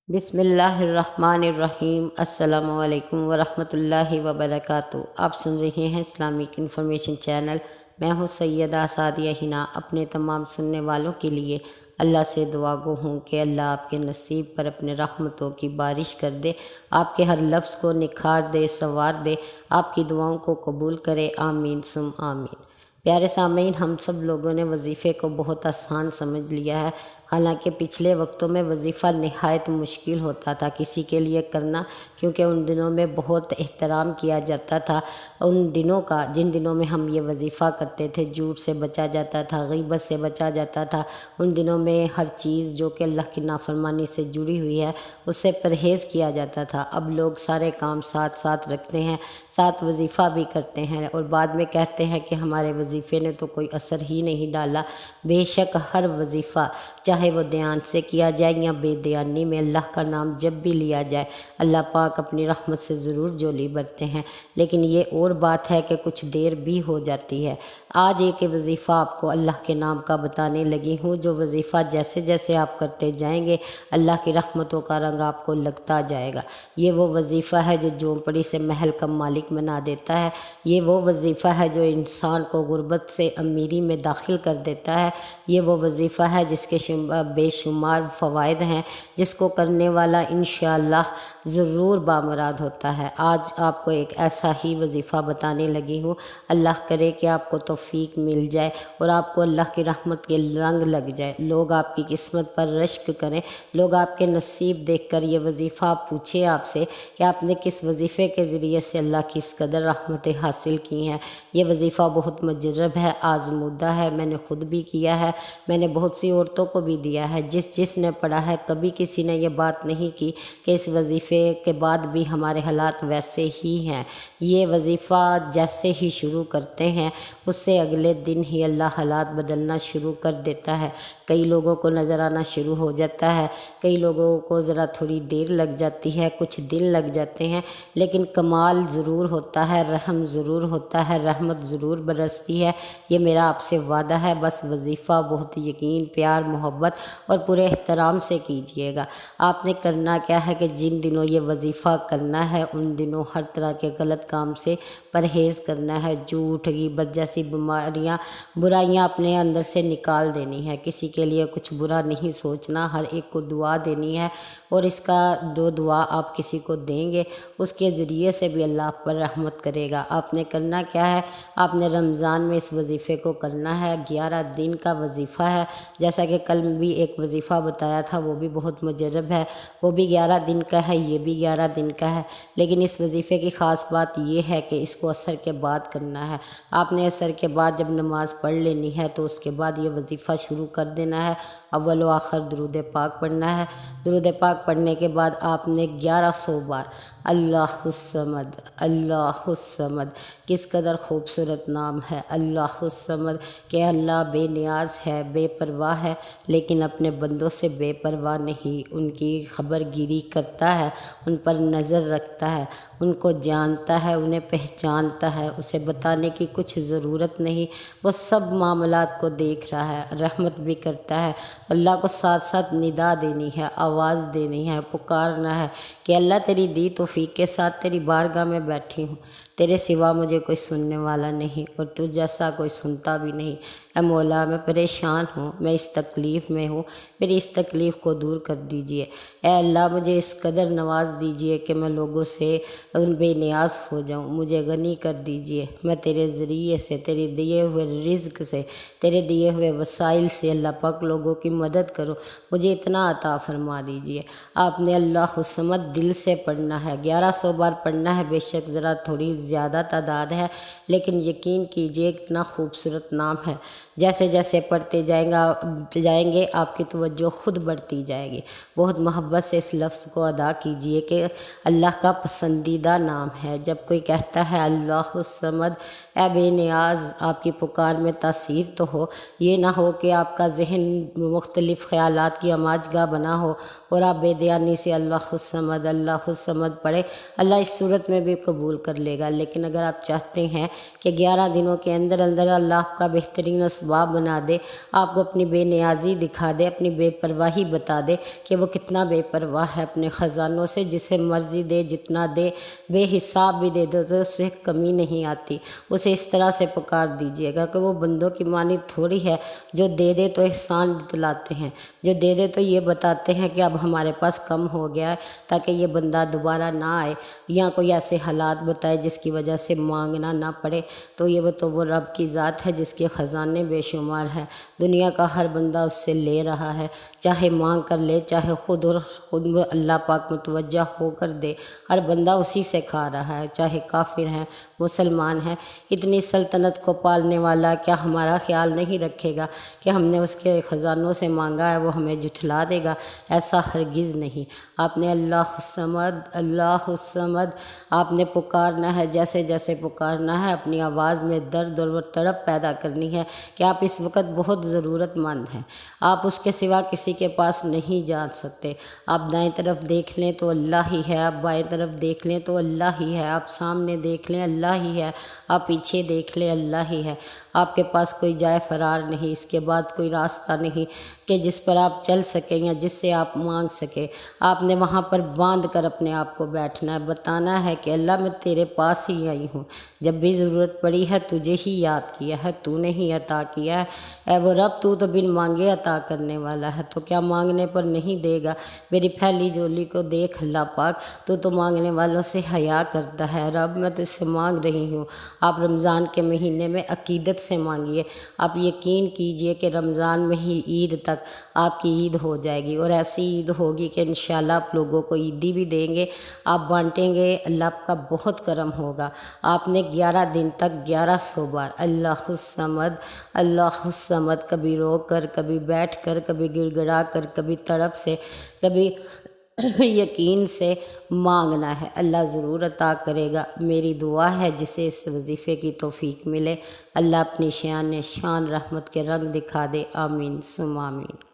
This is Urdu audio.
بسم اللہ الرحمن الرحیم۔ السلام علیکم ورحمۃ اللہ وبرکاتہ۔ آپ سن رہے ہیں اسلامک انفارمیشن چینل۔ میں ہوں سیدہ سعدیہ ہنا۔ اپنے تمام سننے والوں کے لیے اللہ سے دعا گو ہوں کہ اللہ آپ کے نصیب پر اپنے رحمتوں کی بارش کر دے، آپ کے ہر لفظ کو نکھار دے، سنوار دے، آپ کی دعاؤں کو قبول کرے، آمین ثم آمین۔ پیارے سامعین، ہم سب لوگوں نے وظیفے کو بہت آسان سمجھ لیا ہے، حالانکہ پچھلے وقتوں میں وظیفہ نہایت مشکل ہوتا تھا کسی کے لیے کرنا، کیونکہ ان دنوں میں بہت احترام کیا جاتا تھا۔ ان دنوں کا جن دنوں میں ہم یہ وظیفہ کرتے تھے، جھوٹ سے بچا جاتا تھا، غیبت سے بچا جاتا تھا۔ ان دنوں میں ہر چیز جو کہ اللہ کی نافرمانی سے جڑی ہوئی ہے اس سے پرہیز کیا جاتا تھا۔ اب لوگ سارے کام ساتھ ساتھ رکھتے ہیں، ساتھ وظیفہ بھی کرتے ہیں، اور بعد میں کہتے ہیں کہ ہمارے وظیفے نے تو کوئی اثر ہی نہیں ڈالا۔ بے شک ہر وظیفہ، چاہے وہ دھیان سے کیا جائے یا بے دھیانی میں، اللہ کا نام جب بھی لیا جائے، اللہ پاک اپنی رحمت سے ضرور جولی برتے ہیں۔ لیکن یہ اور بات ہے کہ کچھ دیر بھی ہو جاتی ہے۔ آج ایک وظیفہ آپ کو اللہ کے نام کا بتانے لگی ہوں، جو وظیفہ جیسے جیسے آپ کرتے جائیں گے، اللہ کی رحمتوں کا رنگ آپ کو لگتا جائے گا۔ یہ وہ وظیفہ ہے جو جھونپڑی سے محل کا مالک بنا دیتا ہے۔ یہ وہ وظیفہ ہے جو انسان کو غربت سے امیری میں داخل کر دیتا ہے۔ یہ وہ وظیفہ ہے جس کے بے شمار فوائد ہیں، جس کو کرنے والا انشاءاللہ ضرور بامراد ہوتا ہے۔ آج آپ کو ایک ایسا ہی وظیفہ بتانے لگی ہوں۔ اللہ کرے کہ آپ کو توفیق مل جائے اور آپ کو اللہ کی رحمت کے رنگ لگ جائے، لوگ آپ کی قسمت پر رشک کریں، لوگ آپ کے نصیب دیکھ کر یہ وظیفہ پوچھیں آپ سے کہ آپ نے کس وظیفے کے ذریعے سے اللہ کی اس قدر رحمتیں حاصل کی ہیں۔ یہ وظیفہ بہت مجرب ہے، آزمودہ ہے، میں نے خود بھی کیا ہے، میں نے بہت سی عورتوں کو بھی دیا ہے۔ جس نے پڑھا ہے، کبھی کسی نے یہ بات نہیں کی کہ اس وظیفے کے بعد بھی ہمارے حالات ویسے ہی ہیں۔ یہ وظیفہ جیسے ہی شروع کرتے ہیں، اس سے اگلے دن ہی اللہ حالات بدلنا شروع کر دیتا ہے۔ کئی لوگوں کو نظر آنا شروع ہو جاتا ہے، کئی لوگوں کو ذرا تھوڑی دیر لگ جاتی ہے، کچھ دن لگ جاتے ہیں، لیکن کمال ضرور ہوتا ہے، رحم ضرور ہوتا ہے، رحمت ضرور برستی ہے۔ یہ میرا آپ سے وعدہ ہے۔ بس وظیفہ بہت یقین، پیار، محبت اور پورے احترام سے کیجیے گا۔ آپ نے کرنا کیا ہے کہ جن دنوں یہ وظیفہ کرنا ہے، ان دنوں ہر طرح کے غلط کام سے پرہیز کرنا ہے۔ جھوٹ، غیبت جیسی برائیاں اپنے اندر سے نکال دینی ہے۔ کسی کے لیے کچھ برا نہیں سوچنا، ہر ایک کو دعا دینی ہے، اور اس کا دعا آپ کسی کو دیں گے، اس کے ذریعے سے بھی اللہ آپ پر رحمت کرے گا۔ آپ نے کرنا کیا ہے، آپ نے رمضان میں اس وظیفے کو کرنا ہے۔ 11 دن کا وظیفہ ہے، جیسا کہ کل بھی ایک وظیفہ بتایا تھا، وہ بھی بہت مجرب ہے، وہ بھی 11 دن کا ہے، یہ بھی 11 دن کا ہے۔ لیکن اس وظیفے کی خاص بات یہ ہے کہ اس کو عصر کے بعد کرنا ہے۔ آپ نے عصر کے بعد جب نماز پڑھ لینی ہے تو اس کے بعد یہ وظیفہ شروع کر دینا ہے۔ اول و آخر درود پاک پڑھنا ہے۔ درود پاک پڑھنے کے بعد آپ نے 1100 بار اللہ الصمد، اللہ الصمد، کس قدر خوبصورت نام ہے اللہ الصمد، کہ اللہ بے نیاز ہے، بے پرواہ ہے، لیکن اپنے بندوں سے بے پرواہ نہیں، ان کی خبر گیری کرتا ہے، ان پر نظر رکھتا ہے، ان کو جانتا ہے، انہیں پہچانتا ہے، اسے بتانے کی کچھ ضرورت نہیں، وہ سب معاملات کو دیکھ رہا ہے، رحمت بھی کرتا ہے۔ اللہ کو ساتھ ساتھ ندا دینی ہے، آواز دینی ہے، پکارنا ہے کہ اللہ تیری دی توفیق کے ساتھ تیری بارگاہ میں بیٹھی ہوں، تیرے سوا مجھے کوئی سننے والا نہیں اور تجھ جیسا کوئی سنتا بھی نہیں۔ اے مولا، میں پریشان ہوں، میں اس تکلیف میں ہوں، میری اس تکلیف کو دور کر دیجئے۔ اے اللہ، مجھے اس قدر نواز دیجئے کہ میں لوگوں سے بے نیاز ہو جاؤں، مجھے غنی کر دیجئے۔ میں تیرے ذریعے سے، تیرے دیے ہوئے رزق سے، تیرے دیے ہوئے وسائل سے اللہ پاک لوگوں کی مدد کرو، مجھے اتنا عطا فرما دیجئے۔ آپ نے اللہ الصمد دل سے پڑھنا ہے، 1100 بار پڑھنا ہے۔ بے شک ذرا تھوڑی زیادہ تعداد ہے، لیکن یقین کیجئے اتنا خوبصورت نام ہے، جیسے جیسے پڑھتے جائیں گے آپ کی توجہ خود بڑھتی جائے گی۔ بہت محبت سے اس لفظ کو ادا کیجئے کہ اللہ کا پسندیدہ نام ہے۔ جب کوئی کہتا ہے اللہ الصمد، اے بے نیاز، آپ کی پکار میں تاثیر تو ہو، یہ نہ ہو کہ آپ کا ذہن مختلف خیالات کی اماج گاہ بنا ہو اور آپ بے دھیانی سے اللہ الصمد پڑھے۔ اللہ اس صورت میں بھی قبول کر لے گا، لیکن اگر آپ چاہتے ہیں کہ 11 دنوں کے اندر اندر اللہ آپ کا بہترین اسباب بنا دے، آپ کو اپنی بے نیازی دکھا دے، اپنی بے پرواہی بتا دے کہ وہ کتنا بے پرواہ ہے اپنے خزانوں سے، جسے مرضی دے، جتنا دے، بے حساب بھی دے دو تو اس سے کمی نہیں آتی۔ اسے اس طرح سے پکار دیجیے گا کہ وہ بندوں کی مانند تھوڑی ہے جو دے دے تو احسان دلاتے ہیں، جو دے دے تو یہ بتاتے ہیں کہ اب ہمارے پاس کم ہو گیا ہے تاکہ یہ بندہ دوبارہ نہ آئے، یا کوئی ایسے حالات بتائے جس کی وجہ سے مانگنا نہ پڑے۔ تو وہ رب کی ذات ہے جس کے خزانے بے شمار ہے، دنیا کا ہر بندہ اس سے لے رہا ہے، چاہے مانگ کر لے، چاہے خود اللہ پاک متوجہ ہو کر دے، ہر بندہ اسی سے کھا رہا ہے، چاہے کافر ہیں مسلمان ہیں۔ اتنی سلطنت کو پالنے والا کیا ہمارا خیال نہیں رکھے گا کہ ہم نے اس کے خزانوں سے مانگا ہے وہ ہمیں جھٹلا دے گا؟ ایسا ہرگز نہیں۔ آپ نے اللہ الصمد آپ نے پکارنا ہے، جیسے جیسے پکارنا ہے، اپنی آواز میں درد اور تڑپ پیدا کرنی ہے کہ آپ اس وقت بہت ضرورت مند ہیں، آپ اس کے سوا کسی کے پاس نہیں جا سکتے۔ آپ دائیں طرف دیکھ لیں تو اللہ ہی ہے، آپ بائیں طرف دیکھ لیں تو اللہ ہی ہے، آپ سامنے دیکھ لیں اللہ ہی ہے، آپ پیچھے دیکھ لیں اللہ ہی ہے۔ آپ کے پاس کوئی جائے فرار نہیں، اس کے بعد کوئی راستہ نہیں کہ جس پر آپ چل سکیں یا جس سے آپ مانگ سکیں۔ آپ نے وہاں پر باندھ کر اپنے آپ کو بیٹھنا ہے، بتانا ہے کہ اللہ میں تیرے پاس ہی آئی ہوں، جب بھی ضرورت پڑی ہے تجھے ہی یاد کیا ہے، تو نے ہی عطا کیا ہے۔ اے وہ رب، تو بن مانگے عطا کرنے والا ہے، تو کیا مانگنے پر نہیں دے گا؟ میری پھیلی جھولی کو دیکھ اللہ پاک، تو مانگنے والوں سے حیا کرتا ہے۔ رب میں تجھ سے مانگ رہی ہوں، آپ رمضان کے مہینے میں عقیدت سے مانگیے، آپ یقین کیجئے کہ رمضان میں ہی عید تک آپ کی عید ہو جائے گی، اور ایسی عید ہوگی کہ انشاءاللہ آپ لوگوں کو عیدی بھی دیں گے، آپ بانٹیں گے، اللہ کا بہت کرم ہوگا۔ آپ نے 11 دن تک 1100 بار اللہ الصمد کبھی رو کر، کبھی بیٹھ کر، کبھی گڑ گڑا کر، کبھی تڑپ سے، کبھی یقین سے مانگنا ہے، اللہ ضرور عطا کرے گا۔ میری دعا ہے جسے اس وظیفے کی توفیق ملے، اللہ اپنی شان رحمت کے رنگ دکھا دے، آمین ثم آمین۔